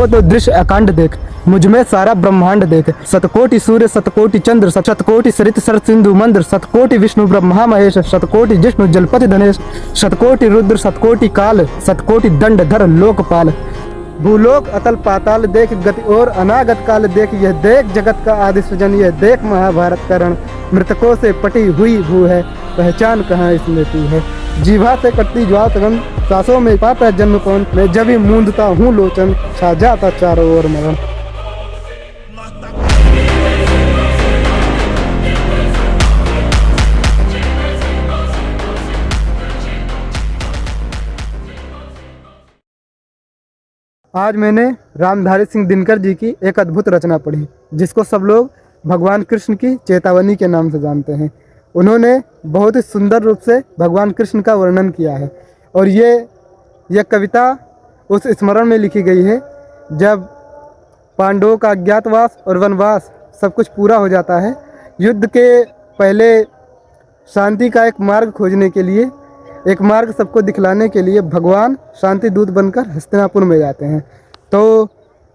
हो तो दृश्य अखंड देख, मुझमें सारा ब्रह्मांड देख। शतकोटि सूर्य शतकोटि चंद्र शतकोटि सरित सर सिंधु मंद्र, शतकोटि विष्णु ब्रह्मा महेश, शतकोटि जिष्णु जलपति धनेश, शतकोटि रुद्र शतकोटि काल, शतकोटि दंड धर लोकपाल। भूलोक अतल पाताल देख, गति और अनागत काल देख। यह देख जगत का आदि सृजन, यह देख महाभारत का रण। मृतकों से पटी हुई भू है, पहचान कहाँ इसमें तू है। जीवा से कटती ज्वाल सघन, सांसों में पाता जन्म कौन। मैं जब ही मूंदता हूँ लोचन, छा जाता चारों ओर मरण। आज मैंने रामधारी सिंह दिनकर जी की एक अद्भुत रचना पढ़ी, जिसको सब लोग भगवान कृष्ण की चेतावनी के नाम से जानते हैं। उन्होंने बहुत ही सुंदर रूप से भगवान कृष्ण का वर्णन किया है, और यह कविता उस स्मरण में लिखी गई है जब पांडवों का अज्ञातवास और वनवास सब कुछ पूरा हो जाता है। युद्ध के पहले शांति का एक मार्ग खोजने के लिए, एक मार्ग सबको दिखलाने के लिए भगवान शांति दूत बनकर हस्तिनापुर में जाते हैं। तो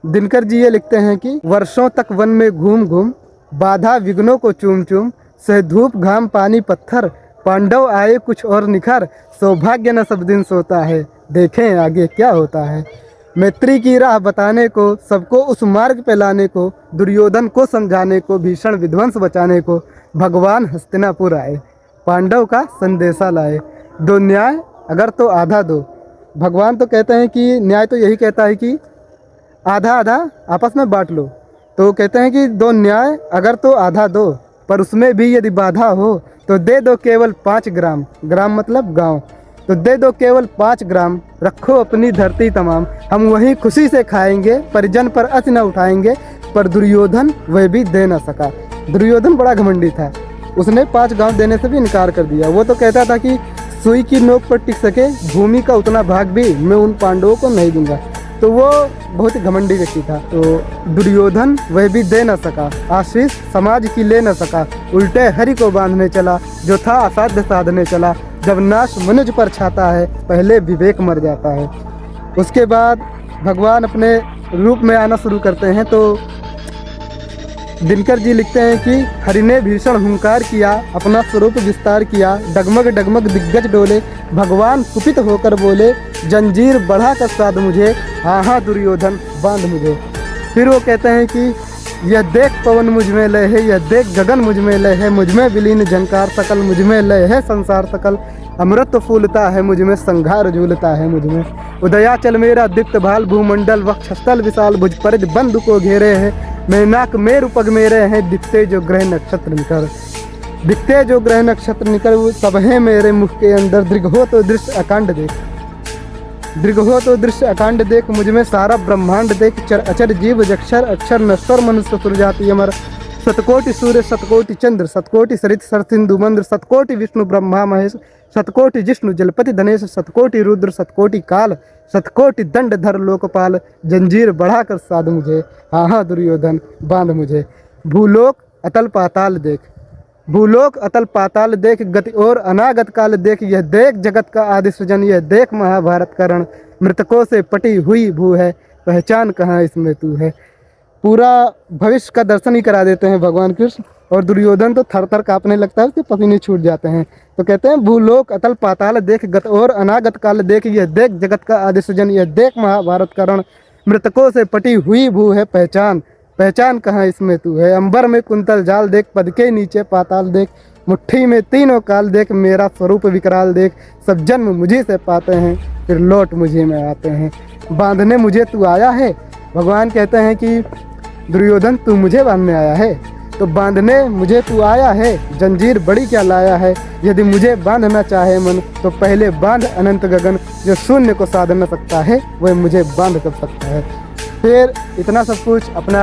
दिनकर जी ये लिखते हैं कि वर्षों तक वन में घूम घूम, बाधा विघ्नों को चूम चूम, सह धूप घाम पानी पत्थर, पांडव आए कुछ और निखर। सौभाग्य न सब दिन सोता है, देखें आगे क्या होता है। मैत्री की राह बताने को, सबको उस मार्ग पे लाने को, दुर्योधन को समझाने को, भीषण विध्वंस बचाने को भगवान हस्तिनापुर आए। पांडव का संदेशा लाए, दो न्याय अगर तो आधा दो। भगवान तो कहते हैं कि न्याय तो यही कहता है कि आधा आधा आपस में बांट लो। तो कहते हैं कि दो न्याय अगर तो आधा दो, पर उसमें भी यदि बाधा हो तो दे दो केवल 5 ग्राम। ग्राम मतलब गांव। तो दे दो केवल 5 ग्राम, रखो अपनी धरती तमाम। हम वहीं खुशी से खाएंगे, परिजन पर अच न उठाएंगे। पर दुर्योधन वह भी दे न सका। दुर्योधन बड़ा घमंडी था, उसने 5 गांव देने से भी इनकार कर दिया। वो तो कहता था कि सुई की नोक पर टिक सके भूमि का उतना भाग भी मैं उन पांडवों को नहीं दूंगा। तो वो बहुत ही घमंडी व्यक्ति था। तो दुर्योधन वह भी दे न सका, आशीष समाज की ले न सका। उल्टे हरि को बांधने चला, जो था असाध्य साधने चला। जब नाश मनुज पर छाता है, पहले विवेक मर जाता है। उसके बाद भगवान अपने रूप में आना शुरू करते हैं। तो दिनकर जी लिखते हैं कि हरि ने भीषण हुंकार किया, अपना स्वरूप विस्तार किया। डगमग डगमग दिग्गज डोले, भगवान कुपित होकर बोले, जंजीर बढ़ा कर साध मुझे, हाँ हाँ दुर्योधन बांध मुझे। फिर वो कहते हैं कि यह देख पवन मुझ में लय है, यह देख गगन मुझ में लय है। मुझ में विलीन झंकार सकल, मुझ में लय है संसार सकल। अमृत फूलता है मुझ में, संघार झूलता है मुझ में। उदयाचल मेरा दीप्त भाल, भूमंडल वक्षस्थल विशाल। भुज परिध बंधु को घेरे है, मैनाक मेरु पग मेरे हैं। दिखते जो ग्रह नक्षत्र निकर, दिखते जो ग्रह नक्षत्र निकर, वो सब है मेरे मुख के अंदर। दृग हो तो दृश्य अखंड देख, दृग हो तो दृश्य अखंड देख। मुझ में सारा ब्रह्मांड देख। चर अचर जीव जक्षर, अक्षर नश्वर मनुष्य सुरजाति अमर। शतकोटि सूर्य शतकोटि चंद्र, शतकोटि सरित सर सिंधु मंद्र, शतकोटि विष्णु ब्रह्मा महेश, शतकोटि जिष्णु जलपति धनेश, शतकोटि रुद्र शतकोटि काल, शतकोटि दंड धर लोकपाल। जंजीर बढ़ाकर साध मुझे, हाँ हाँ दुर्योधन बांध मुझे। भूलोक अतल पाताल देख, भूलोक अतल पाताल देख। गति और अनागत काल देख। यह देख जगत का आदि सृजन, यह देख महाभारत का रण। मृतकों से पटी हुई भू है, पहचान कहाँ इसमें तू है। पूरा भविष्य का दर्शन ही करा देते हैं भगवान कृष्ण, और दुर्योधन तो थर थर कांपने लगता है, उसके पसीने छूट जाते हैं। तो कहते हैं भूलोक अतल पाताल देख, गत और अनागत काल देख। यह देख जगत का आदि सृजन, यह देख महाभारत का रण। मृतकों से पटी हुई भू है, पहचान पहचान कहाँ इसमें तू है। अंबर में कुंतल जाल देख, पद के नीचे पाताल देख। मुट्ठी में तीनों काल देख, मेरा स्वरूप विकराल देख। सब जन्म मुझे से पाते हैं, फिर लौट मुझे में आते हैं। बांधने मुझे तू आया है, भगवान कहते हैं कि दुर्योधन तू मुझे बांधने आया है। तो बांधने मुझे तू आया है, जंजीर बड़ी क्या लाया है। यदि मुझे बांधना चाहे मन, तो पहले बांध अनंत गगन। जो शून्य को साध न सकता है, वह मुझे बांध कर सकता है। फिर इतना सब कुछ अपना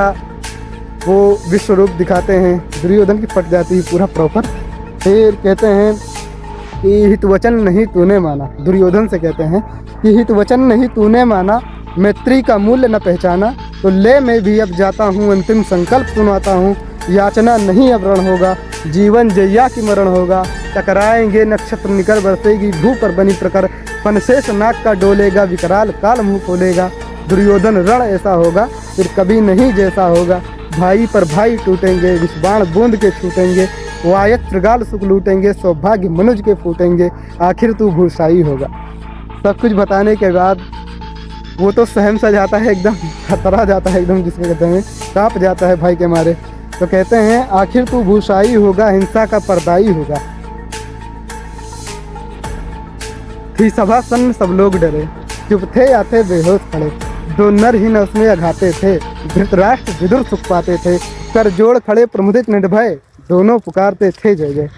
वो विश्व रूप दिखाते हैं। दुर्योधन की फट जाती है पूरा प्रॉपर। फिर कहते हैं कि हित वचन नहीं तूने माना, दुर्योधन से कहते हैं कि हित वचन नहीं तूने माना, मैत्री का मूल्य न पहचाना। तो ले मैं भी अब जाता हूँ, अंतिम संकल्प सुनाता हूँ। याचना नहीं अब रण होगा, जीवन जैया की मरण होगा। टकराएंगे नक्षत्र निकर, बरसेगी भू पर बनी प्रकर। फनशेष नाक का डोलेगा, विकराल काल मुँह खोलेगा। दुर्योधन रण ऐसा होगा फिर कभी नहीं जैसा होगा। भाई पर भाई टूटेंगे, विष बाण बूंद के छूटेंगे, वायत त्रिगाल सुख लूटेंगे, सौभाग्य मनुज के फूटेंगे, आखिर तू भूषाई होगा। सब कुछ बताने के बाद वो तो सहम सा जाता है, एकदम खतरा जाता है, एकदम जिसको कहते हैं कांप जाता है भाई के मारे। तो कहते हैं आखिर तू भूषाई होगा, हिंसा का पर्दाई होगा। थी सभा सन्न सब लोग डरे, चुप थे या थे बेहोश खड़े, दो नर ही न उसमें अघाते थे, धृतराष्ट्र विदुर सुख पाते थे, कर जोड़ खड़े प्रमुदित निर्भय, दोनों पुकारते थे जय जय।